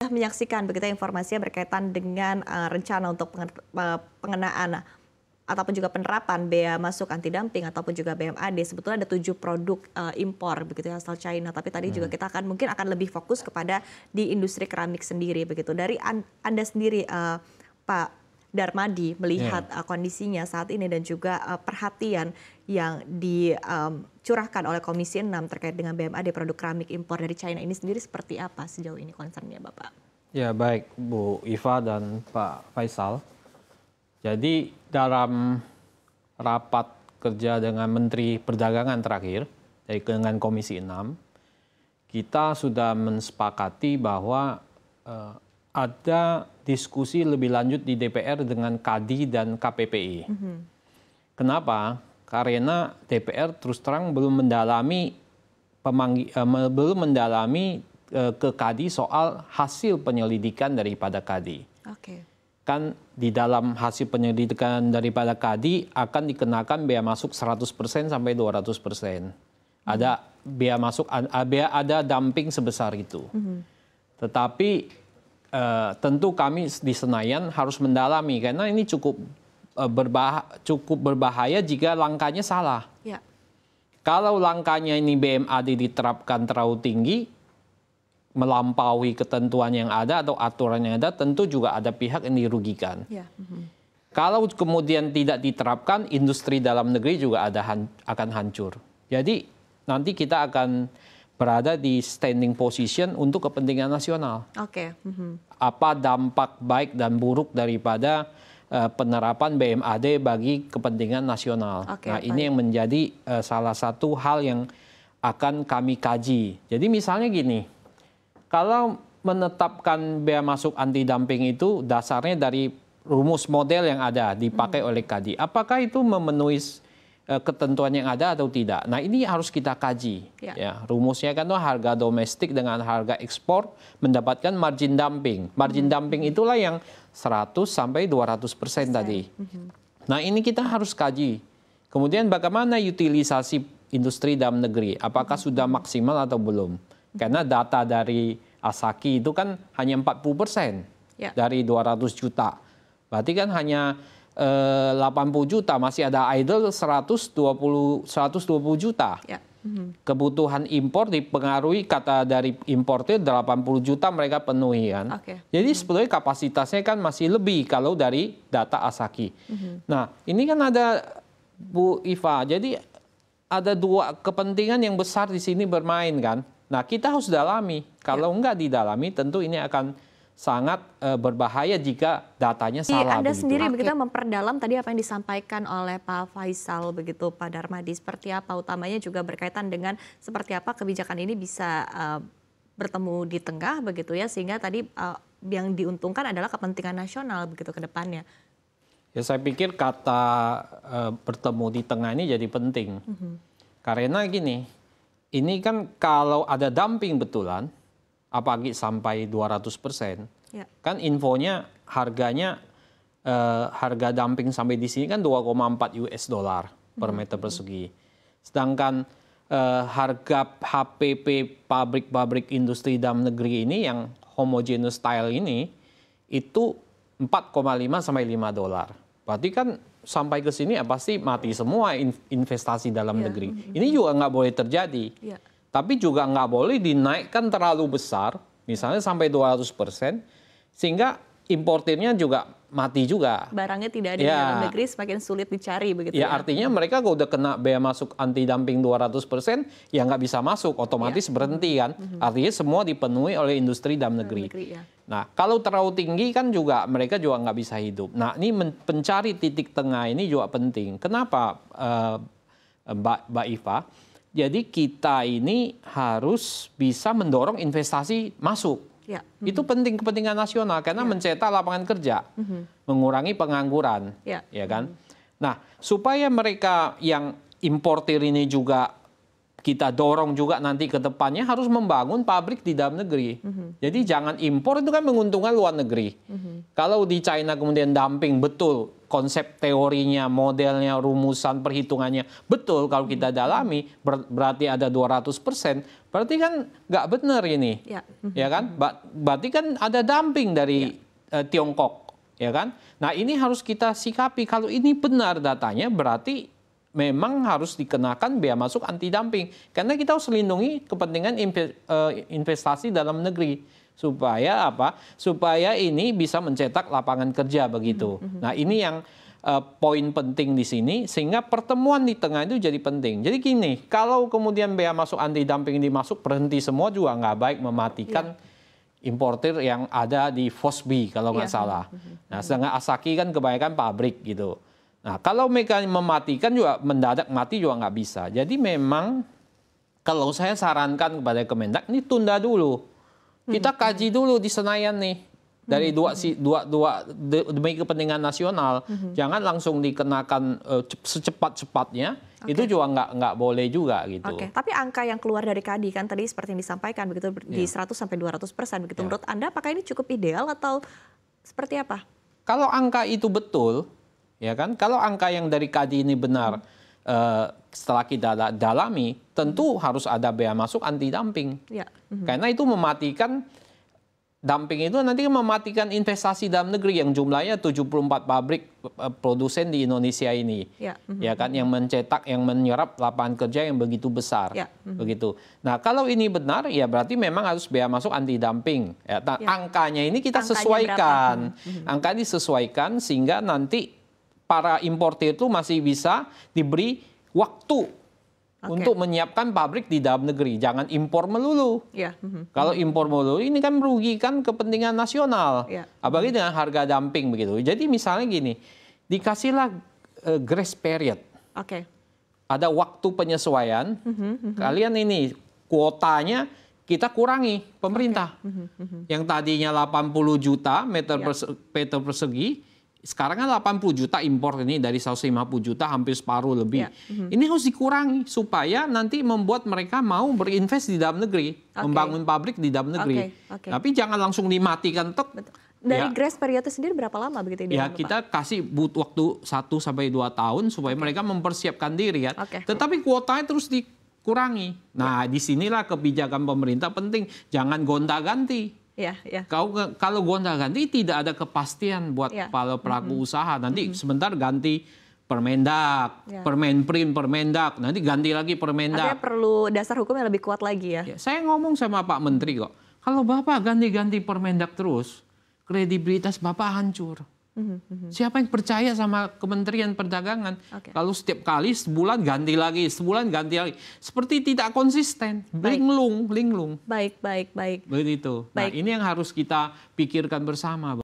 sudah menyaksikan begitu informasinya berkaitan dengan rencana untuk pengenaan ataupun juga penerapan bea masuk anti dumping ataupun juga BMAD. Sebetulnya ada 7 produk impor begitu ya asal China, tapi tadi juga kita mungkin akan lebih fokus kepada di industri keramik sendiri begitu. Dari Anda sendiri Pak Darmadi melihat kondisinya saat ini dan juga perhatian yang dicurahkan oleh Komisi 6 terkait dengan BMAD produk keramik impor dari China ini sendiri seperti apa sejauh ini concernnya Bapak? Ya baik Bu Iva dan Pak Faisal. Jadi dalam rapat kerja dengan Menteri Perdagangan terakhir dengan Komisi 6, kita sudah mensepakati bahwa ada diskusi lebih lanjut di DPR dengan KADI dan KPPI. Kenapa? Karena DPR terus terang belum mendalami ke KADI soal hasil penyelidikan daripada KADI. Kan di dalam hasil penyelidikan daripada KADI akan dikenakan bea masuk 100% sampai 200%. Ada bea masuk, ada dumping sebesar itu. Tetapi tentu kami di Senayan harus mendalami karena ini cukup berbahaya jika langkahnya salah. Kalau langkahnya ini BMAD diterapkan terlalu tinggi, melampaui ketentuan yang ada atau aturan yang ada, tentu juga ada pihak yang dirugikan. Kalau kemudian tidak diterapkan, industri dalam negeri juga akan hancur. Jadi nanti kita akan berada di standing position untuk kepentingan nasional. Apa dampak baik dan buruk daripada penerapan BMAD bagi kepentingan nasional. Nah ini yang menjadi salah satu hal yang akan kami kaji. Jadi misalnya gini, kalau menetapkan bea masuk anti dumping itu dasarnya dari rumus model yang ada dipakai oleh KADI. Apakah itu memenuhi ketentuan yang ada atau tidak? Nah ini harus kita kaji. Rumusnya kan tuh harga domestik dengan harga ekspor mendapatkan margin dumping. Margin dumping itulah yang 100 sampai 200% tadi. Nah ini kita harus kaji. Kemudian bagaimana utilisasi industri dalam negeri? Apakah sudah maksimal atau belum? Karena data dari Asaki itu kan hanya 40% dari 200 juta. Berarti kan hanya 80 juta, masih ada idle 120 juta. Kebutuhan impor dipengaruhi, kata dari importer 80 juta mereka penuhi kan. Jadi sebetulnya kapasitasnya kan masih lebih kalau dari data Asaki. Nah ini kan ada Bu Iva, jadi ada dua kepentingan yang besar di sini bermain kan. Nah kita harus dalami, kalau nggak didalami tentu ini akan sangat berbahaya jika datanya salah. Anda sendiri begitu memperdalam tadi apa yang disampaikan oleh Pak Faisal begitu Pak Darmadi, seperti apa utamanya juga berkaitan dengan seperti apa kebijakan ini bisa bertemu di tengah begitu ya, sehingga tadi yang diuntungkan adalah kepentingan nasional begitu ke depannya. Ya saya pikir kata bertemu di tengah ini jadi penting. Karena gini, ini kan kalau ada dumping betulan, apalagi sampai 200%, kan infonya harganya harga dumping sampai di sini kan 2,4 US dollar per meter persegi. Sedangkan harga HPP pabrik-pabrik industri dalam negeri ini yang homogeneous style ini itu 4,5 sampai 5 dolar. Berarti kan sampai ke sini ya pasti mati semua investasi dalam negeri. Ini juga nggak boleh terjadi. Tapi juga nggak boleh dinaikkan terlalu besar, misalnya sampai 200%, sehingga importirnya juga mati juga. Barangnya tidak ada di dalam negeri, semakin sulit dicari begitu ya. Artinya mereka kalau udah kena bea masuk anti dumping 200%, ya nggak bisa masuk, otomatis berhenti kan. Artinya semua dipenuhi oleh industri dalam negeri. Nah kalau terlalu tinggi kan juga mereka juga nggak bisa hidup. Nah ini mencari titik tengah ini juga penting. Kenapa Mbak Iva? Jadi kita ini harus bisa mendorong investasi masuk. Itu penting, kepentingan nasional karena mencetak lapangan kerja, mengurangi pengangguran, ya kan. Nah, supaya mereka yang importir ini juga kita dorong juga nanti ke depannya harus membangun pabrik di dalam negeri. Jadi jangan impor, itu kan menguntungkan luar negeri. Kalau di China kemudian dumping betul konsep teorinya, modelnya, rumusan, perhitungannya betul kalau kita dalami, berarti ada 200%, berarti kan nggak benar ini. Ya kan? Berarti kan ada dumping dari Tiongkok, ya kan? Nah, ini harus kita sikapi. Kalau ini benar datanya, berarti memang harus dikenakan bea masuk anti dumping. Karena kita harus melindungi kepentingan investasi dalam negeri. Supaya apa? Supaya ini bisa mencetak lapangan kerja begitu. Nah, ini yang poin penting di sini, sehingga pertemuan di tengah itu jadi penting. Jadi gini, kalau kemudian bea masuk anti dumping dimasuk berhenti semua juga nggak baik, mematikan importir yang ada di FOSBI kalau nggak salah. Nah, sedangkan Asaki kan kebanyakan pabrik gitu. Nah, kalau mereka mematikan juga mendadak mati juga nggak bisa. Jadi memang kalau saya sarankan kepada Kemendak, ini tunda dulu. Kita kaji dulu di Senayan nih, dari demi kepentingan nasional. Jangan langsung dikenakan secepat-cepatnya. Itu juga nggak boleh juga gitu. Tapi angka yang keluar dari KADI kan tadi seperti yang disampaikan begitu di 100-200% begitu. Menurut Anda apakah ini cukup ideal atau seperti apa? Kalau angka itu betul, ya kan? Kalau angka yang dari KADI ini benar, setelah kita dalami, tentu harus ada bea masuk anti dumping. Karena itu mematikan, dumping itu nanti mematikan investasi dalam negeri yang jumlahnya 74 pabrik produsen di Indonesia ini. Ya kan, yang mencetak, yang menyerap lapangan kerja yang begitu besar. Begitu. Nah, kalau ini benar, ya berarti memang harus bea masuk anti dumping. Angkanya ini kita sesuaikan. Angka disesuaikan sehingga nanti para importir itu masih bisa diberi waktu untuk menyiapkan pabrik di dalam negeri. Jangan impor melulu. Kalau impor melulu ini kan merugikan kepentingan nasional. Apalagi dengan harga dumping begitu. Jadi misalnya gini, dikasihlah grace period. Ada waktu penyesuaian. Kalian ini kuotanya kita kurangi pemerintah. Yang tadinya 80 juta meter persegi, sekarang kan 80 juta impor ini dari 150 juta, hampir separuh lebih. Ini harus dikurangi supaya nanti membuat mereka mau berinvest di dalam negeri, membangun pabrik di dalam negeri. Tapi jangan langsung dimatikan tek. Dari grace period sendiri berapa lama begitu? Ya, kita kasih waktu 1-2 tahun supaya mereka mempersiapkan diri ya. Tetapi kuotanya terus dikurangi. Nah, disinilah kebijakan pemerintah penting, jangan gonta-ganti. Kalau gonta-ganti tidak ada kepastian buat para pelaku usaha. Nanti sebentar ganti Permendak, Permenprin, Permendak, nanti ganti lagi Permendak. Artinya perlu dasar hukum yang lebih kuat lagi ya. Saya ngomong sama Pak Menteri kok, kalau Bapak ganti-ganti Permendak terus, kredibilitas Bapak hancur. Siapa yang percaya sama Kementerian Perdagangan? Kalau setiap kali sebulan ganti lagi, sebulan ganti lagi. Seperti tidak konsisten. Linglung. Baik. Begitu. Nah, ini yang harus kita pikirkan bersama.